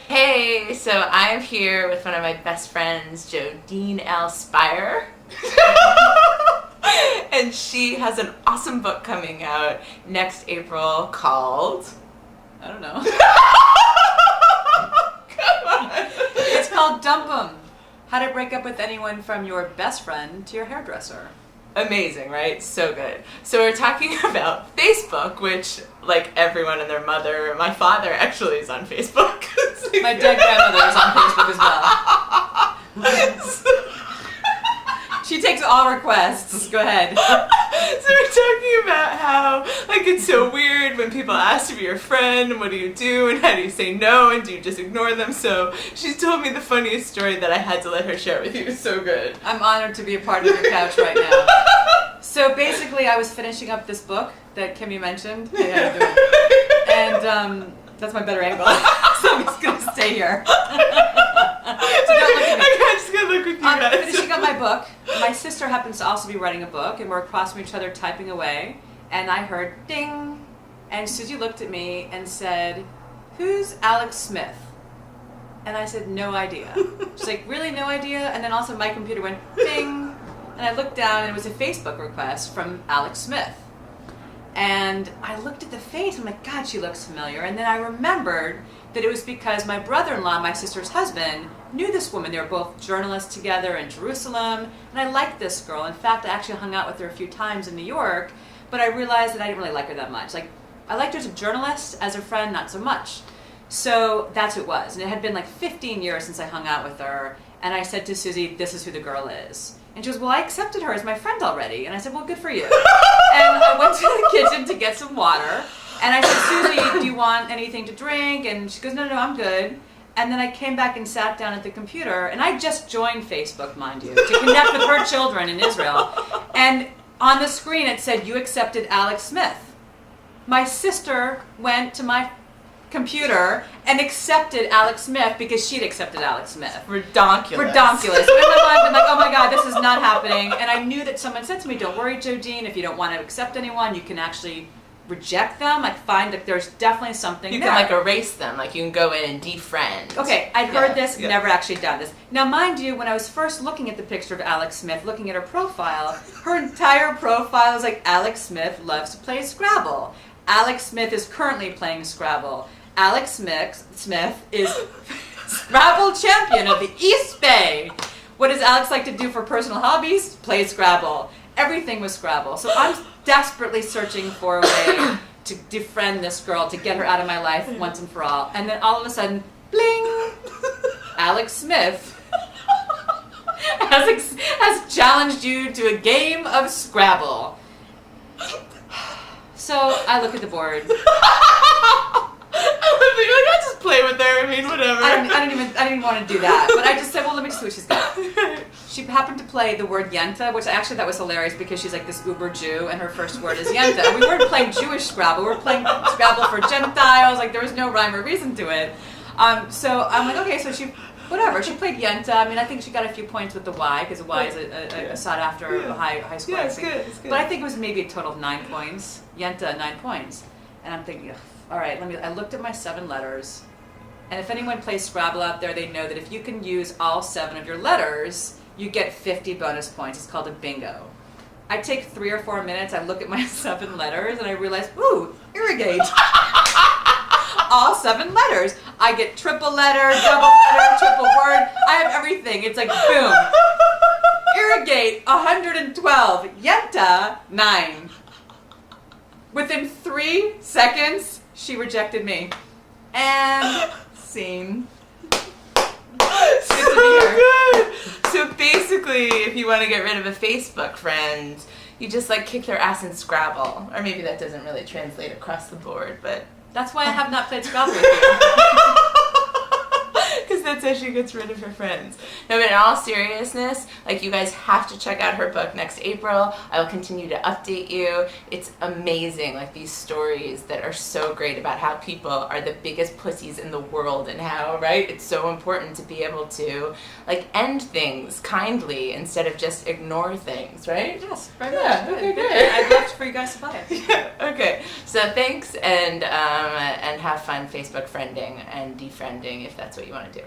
Hey, so I'm here with one of my best friends, Jodine L. Spire. And she has an awesome book coming out next April called... I don't know. Come on. It's called Dump 'Em. How to break up with anyone from your best friend to your hairdresser. Amazing, right? So good. So we're talking about Facebook, which, like everyone and their mother, my father actually is on Facebook. My dead grandmother is on Facebook as well. She takes all requests. Go ahead. So we're talking about how, like, it's so weird when people ask to be your friend, and what do you do, and how do you say no, and do you just ignore them? So she's told me the funniest story that I had to let her share with you. It's so good. I'm honored to be a part of your couch right now. So basically, I was finishing up this book that Kimmy mentioned. And that's my better angle. So I'm just going to stay here. So don't look at me. I'm just going to look with you guys. Finishing up my book. My sister happens to also be writing a book, and we're across from each other typing away. And I heard ding. And Susie looked at me and said, "Who's Alex Smith?" And I said, "No idea." She's like, "Really, no idea?" And then also my computer went ding. And I looked down, and it was a Facebook request from Alex Smith. And I looked at the face, I'm like, God, she looks familiar. And then I remembered that it was because my brother-in-law, my sister's husband, knew this woman. They were both journalists together in Jerusalem. And I liked this girl. In fact, I actually hung out with her a few times in New York, but I realized that I didn't really like her that much. Like, I liked her as a journalist, as a friend, not so much. So that's who it was. And it had been like 15 years since I hung out with her. And I said to Susie, "This is who the girl is." And she goes, "Well, I accepted her as my friend already." And I said, "Well, good for you." And I went to the kitchen to get some water. And I said, "Susie, do you want anything to drink?" And she goes, "No, I'm good." And then I came back and sat down at the computer. And I just joined Facebook, mind you, to connect with her children in Israel. And on the screen it said, "You accepted Alex Smith." My sister went to my computer and accepted Alex Smith because she'd accepted Alex Smith. Redonkulous. Redonkulous. So in my mind, I'm like, oh my God, this is not happening. And I knew that someone said to me, "Don't worry, Jodine, if you don't want to accept anyone, you can actually reject them." Like, find that there's definitely something You there. can, like, erase them. Like, you can go in and defriend. Okay, I'd heard this, never actually done this. Now, mind you, when I was first looking at the picture of Alex Smith, looking at her profile, her entire profile is like, Alex Smith loves to play Scrabble. Alex Smith is currently playing Scrabble. Alex Smith is Scrabble champion of the East Bay. What does Alex like to do for personal hobbies? Play Scrabble. Everything was Scrabble. So I'm desperately searching for a way to defriend this girl, to get her out of my life once and for all. And then all of a sudden, bling! Alex Smith has challenged you to a game of Scrabble. So I look at the board. I just play with her. I mean, whatever. I didn't even want to do that. But I just said, well, let me see what she's got. She happened to play the word yenta, which I actually thought was hilarious because she's like this uber Jew, and her first word is yenta. And we weren't playing Jewish Scrabble. We were playing Scrabble for Gentiles. Like, there was no rhyme or reason to it. So I'm like, okay, so she played yenta. I mean, I think she got a few points with the Y, because the Y is a sought after high score. Yeah, it's good. But I think it was maybe a total of 9 points. Yenta, 9 points. And I'm thinking, ugh. All right, I looked at my 7 letters, and if anyone plays Scrabble out there, they know that if you can use all 7 of your letters, you get 50 bonus points. It's called a bingo. I take 3 or 4 minutes, I look at my 7 letters, and I realize, ooh, irrigate. All 7 letters. I get triple letter, double letter, triple word. I have everything. It's like, boom. Irrigate, 112. Yenta, 9. Within 3 seconds, she rejected me. And scene. So good. So basically, if you want to get rid of a Facebook friend, you just, like, kick their ass in Scrabble. Or maybe that doesn't really translate across the board, but... That's why I have not played Scrabble with you. Because that's That's how she gets rid of her friends. No, but in all seriousness, like, you guys have to check out her book next April. I will continue to update you. It's amazing, like, these stories that are so great about how people are the biggest pussies in the world and how, right, it's so important to be able to, like, end things kindly instead of just ignore things, right? Yes, very Yeah, much. okay, Good. good. I'd love for you guys to buy it. Yeah, okay. So thanks, and have fun Facebook friending and defriending if that's what you want to do.